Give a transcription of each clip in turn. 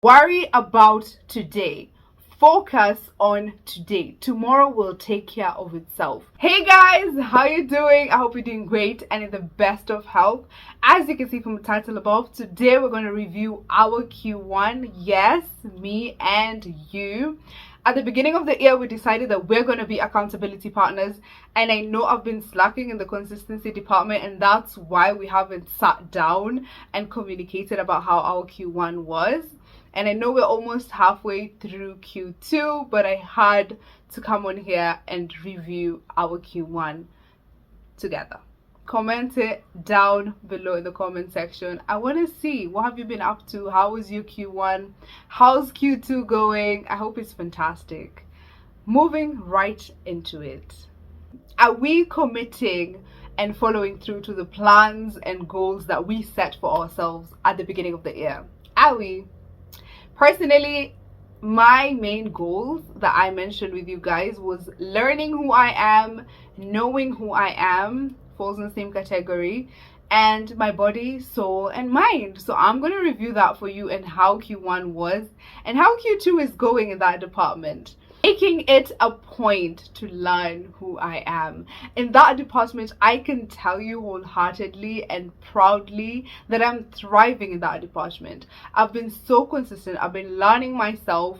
Worry about today. Focus on today. Tomorrow will take care of itself. Hey guys, how you doing? I hope you're doing great and in the best of health. As you can see from the title above, today we're going to review our Q1. Yes, me and you. At the beginning of the year, we decided that we're going to be accountability partners, and I know I've been slacking in the consistency department, and that's why we haven't sat down and communicated about how our Q1 was. And I know we're almost halfway through Q2, but I had to come on here and review our Q1 together. Comment it down below in the comment section. I want to see, what have you been up to? How was your Q1? How's Q2 going? I hope it's fantastic. Moving right into it. Are we committing and following through to the plans and goals that we set for ourselves at the beginning of the year? Are we? Personally, my main goals that I mentioned with you guys was learning who I am, knowing who I am, falls in the same category, and my body, soul, and mind. So I'm going to review that for you and how Q1 was and how Q2 is going in that department. Making it a point to learn who I am. In that department, I can tell you wholeheartedly and proudly that I'm thriving in that department. I've been so consistent. I've been learning myself.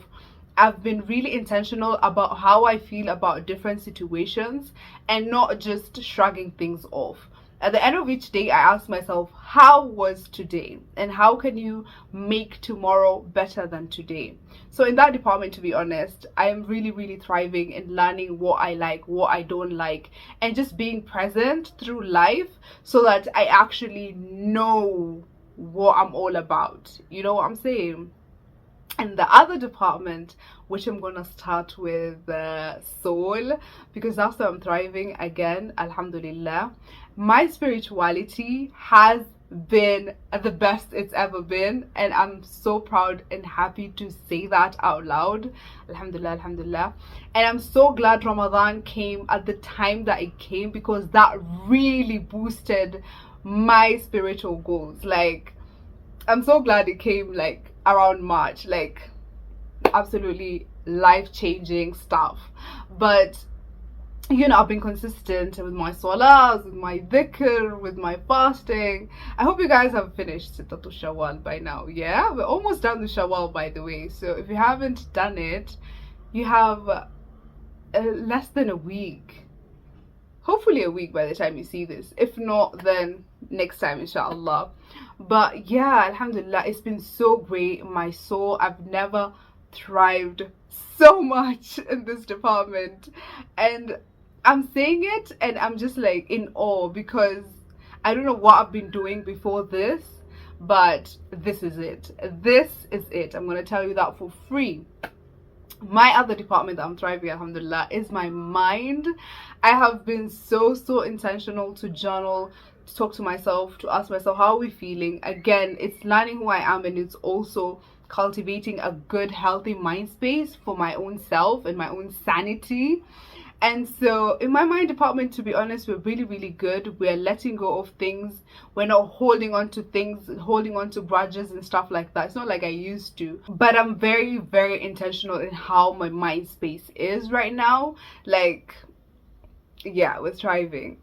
I've been really intentional about how I feel about different situations and not just shrugging things off. At the end of each day, I ask myself, how was today? And how can you make tomorrow better than today? So in that department, to be honest, I am really, really thriving in learning what I like, what I don't like, and just being present through life so that I actually know what I'm all about. You know what I'm saying? And the other department, which I'm gonna start with soul, because that's where I'm thriving again, alhamdulillah. My spirituality has been the best it's ever been, and I'm so proud and happy to say that out loud. Alhamdulillah, alhamdulillah. And I'm so glad Ramadan came at the time that it came, because that really boosted my spiritual goals. Like, I'm so glad it came like around March, like absolutely life-changing stuff. But you know, I've been consistent with my salahs, with my dhikr, with my fasting. I hope you guys have finished Sittatu Shawwal by now. Yeah, we're almost done the Shawwal, by the way. So if you haven't done it, you have less than a week. Hopefully a week by the time you see this. If not, then next time, inshallah. But yeah, alhamdulillah, it's been so great. My soul, I've never thrived so much in this department, and I'm saying it and I'm just like in awe, because I don't know what I've been doing before this, but this is it. This is it. I'm gonna tell you that for free. My other department that I'm thriving, alhamdulillah, is my mind. I have been so intentional to journal, to talk to myself, to ask myself, how are we feeling? Again, it's learning who I am, and it's also cultivating a good, healthy mind space for my own self and my own sanity. And so in my mind department, to be honest, we're really good. We're letting go of things. We're not holding on to things, holding on to grudges and stuff like that. It's not like I used to, but I'm very intentional in how my mind space is right now. Like, yeah, we're thriving.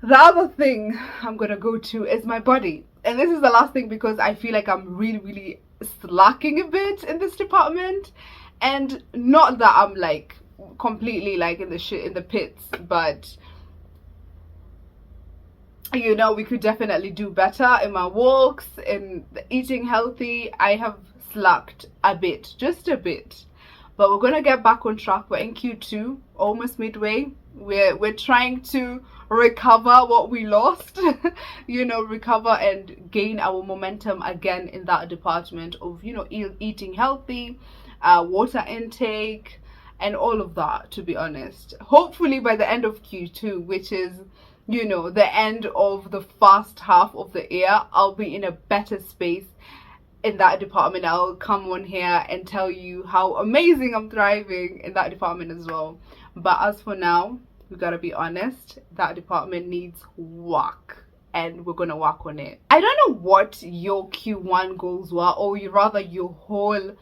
The other thing I'm gonna go to is my body, and this is the last thing, because I feel like I'm really slacking a bit in this department. And not that I'm like completely like in the pits, but you know, we could definitely do better in my walks, in eating healthy. I have slacked a bit, just a bit, but we're gonna get back on track. We're in Q2, almost midway. We're trying to recover what we lost. You know, recover and gain our momentum again in that department of, you know, eating healthy, water intake, and all of that, to be honest. Hopefully by the end of Q2, which is, you know, the end of the first half of the year, I'll be in a better space in that department. I'll come on here and tell you how amazing I'm thriving in that department as well. But as for now, we gotta be honest, that department needs work. and we're gonna work on it. I don't know what your Q1 goals were, or rather your whole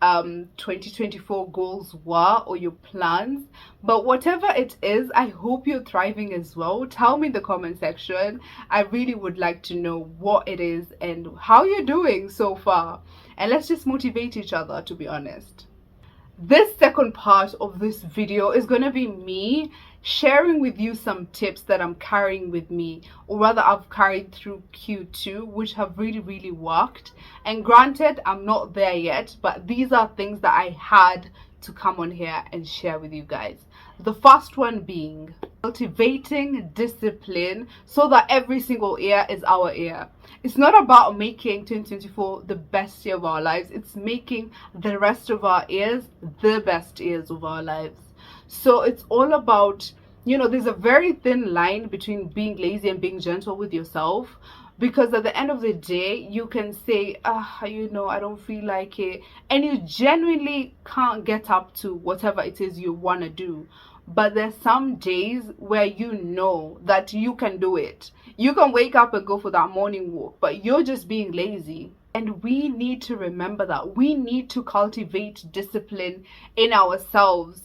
2024 goals were, or your plans, but whatever it is, I hope you're thriving as well. Tell me in the comment section. I really would like to know what it is and how you're doing so far, and let's just motivate each other, to be honest. This second part of this video is going to be me sharing with you some tips that I'm carrying with me, or rather I've carried through Q2, which have really worked. And granted, I'm not there yet, but these are things that I had to come on here and share with you guys. The first one being cultivating discipline so that every single year is our year. It's not about making 2024 the best year of our lives. It's making the rest of our years the best years of our lives. So it's all about, you know, there's a very thin line between being lazy and being gentle with yourself. Because at the end of the day, you can say, you know, I don't feel like it. And you genuinely can't get up to whatever it is you want to do. But there's some days where you know that you can do it. You can wake up and go for that morning walk, but you're just being lazy. And we need to remember that. We need to cultivate discipline in ourselves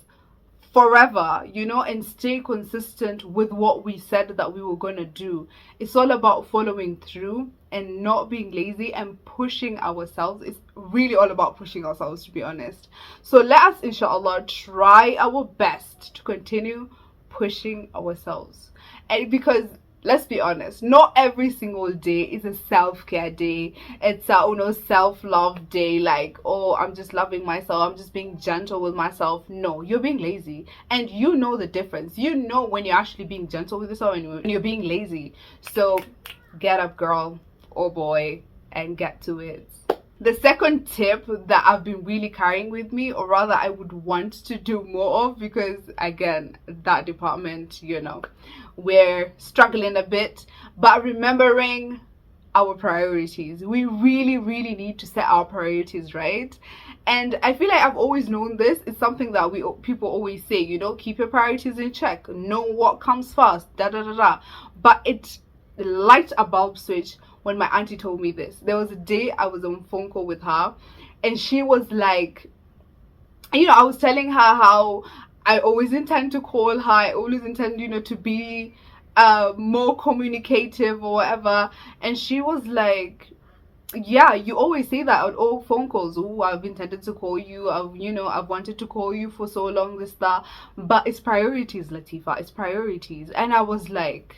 forever, you know, and stay consistent with what we said that we were going to do. It's all about following through and not being lazy and pushing ourselves. It's really all about pushing ourselves, to be honest. So let us, inshallah, try our best to continue pushing ourselves. And because let's be honest, not every single day is a self-care day. It's a self-love day, like, oh, I'm just loving myself, I'm just being gentle with myself. No, you're being lazy, and you know the difference. You know when you're actually being gentle with yourself and when you're being lazy. So get up, girl or boy, and get to it. The second tip that I've been really carrying with me, or rather I would want to do more of, because again, that department, you know, we're struggling a bit, but remembering our priorities. We really need to set our priorities right. And I feel like I've always known this. It's something that people always say, you know, keep your priorities in check, know what comes first, but it light a bulb switch when my auntie told me this. There was a day I was on a phone call with her, and she was like, you know, I was telling her how I always intend to call her, I always intend, you know, to be more communicative or whatever. And she was like, yeah, you always say that on all phone calls. Oh, I've intended to call you, I've wanted to call you for so long, this, that. But it's priorities, Latifa, it's priorities. And I was like,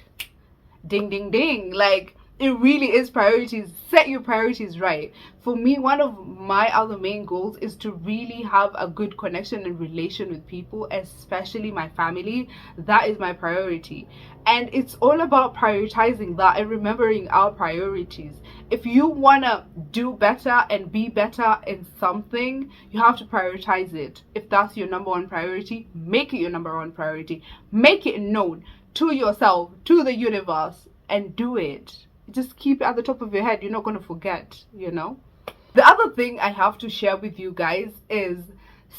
ding ding ding, like, it really is priorities. Set your priorities right. For me, one of my other main goals is to really have a good connection and relation with people, especially my family. That is my priority. And it's all about prioritizing that and remembering our priorities. If you want to do better and be better in something, you have to prioritize it. If that's your number one priority, make it your number one priority. Make it known to yourself, to the universe, and do it. Just keep it at the top of your head. You're not going to forget, you know. The other thing I have to share with you guys is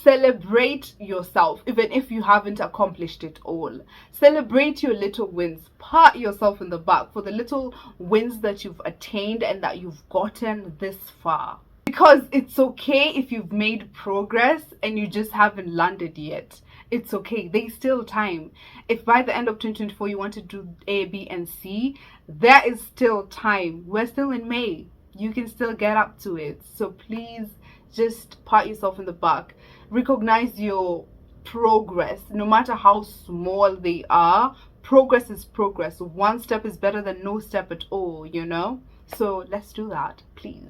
celebrate yourself, even if you haven't accomplished it all. Celebrate your little wins. Pat yourself in the back for the little wins that you've attained and that you've gotten this far. Because it's okay if you've made progress and you just haven't landed yet. It's okay. There's still time. If by the end of 2024 you want to do A, B, and C, there is still time. We're still in May. You can still get up to it. So please just pat yourself in the back. Recognize your progress, no matter how small they are. Progress is progress. One step is better than no step at all, you know? So let's do that, please.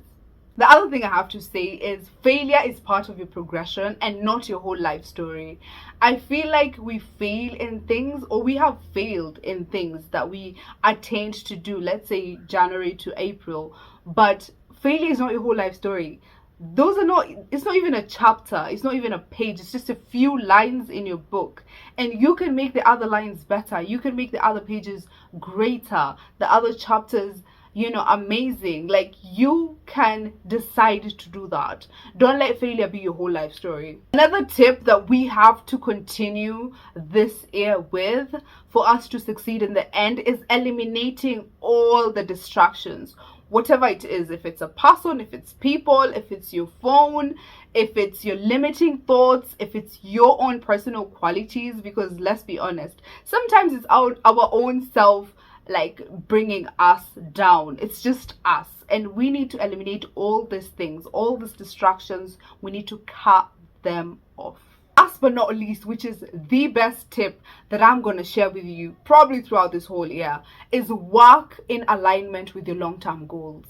The other thing I have to say is failure is part of your progression and not your whole life story. I feel like we fail in things, or we have failed in things that we attained to do, let's say January to April, but failure is not your whole life story. It's not even a chapter, it's not even a page, it's just a few lines in your book, and you can make the other lines better, you can make the other pages greater, the other chapters amazing. Like, you can decide to do that. Don't let failure be your whole life story. Another tip that we have to continue this year with, for us to succeed in the end, is eliminating all the distractions. Whatever it is, if it's a person, if it's people, if it's your phone, if it's your limiting thoughts, if it's your own personal qualities, because let's be honest, sometimes it's our own self, like, bringing us down. It's just us, and we need to eliminate all these things, all these distractions. We need to cut them off. Last but not least, which is the best tip that I'm going to share with you probably throughout this whole year, is work in alignment with your long-term goals.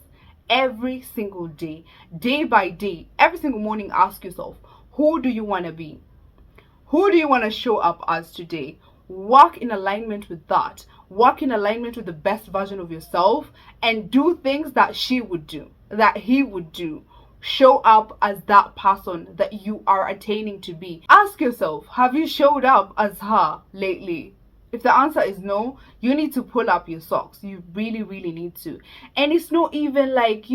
Every single day, day by day, every single morning, ask yourself, who do you want to be? Who do you want to show up as today? Work in alignment with that. Work in alignment with the best version of yourself, and do things that she would do, that he would do. Show up as that person that you are attaining to be. Ask yourself, have you showed up as her lately? If the answer is no, you need to pull up your socks. You really, really need to. And it's not even like,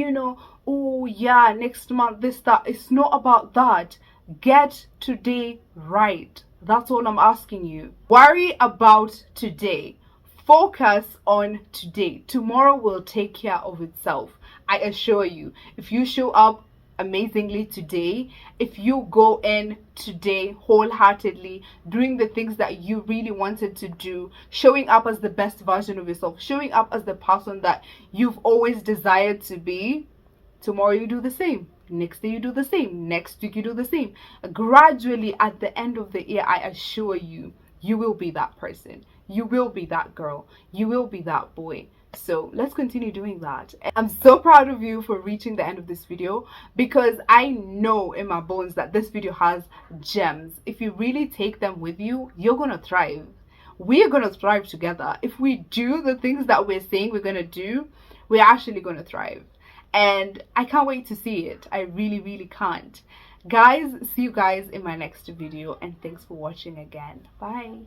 oh yeah, next month, this, that. It's not about that. Get today right. That's all I'm asking you. Worry about today. Focus on today. Tomorrow will take care of itself. I assure you. If you show up amazingly today, if you go in today wholeheartedly, doing the things that you really wanted to do, showing up as the best version of yourself, showing up as the person that you've always desired to be, tomorrow you do the same. Next day you do the same. Next week you do the same. Gradually, at the end of the year, I assure you, you will be that person. You will be that girl. You will be that boy. So let's continue doing that. I'm so proud of you for reaching the end of this video, because I know in my bones that this video has gems. If you really take them with you, you're gonna thrive. We are gonna thrive together. If we do the things that we're saying we're gonna do, we're actually gonna thrive. And I can't wait to see it. I really, really can't. Guys, see you guys in my next video, and thanks for watching again. Bye.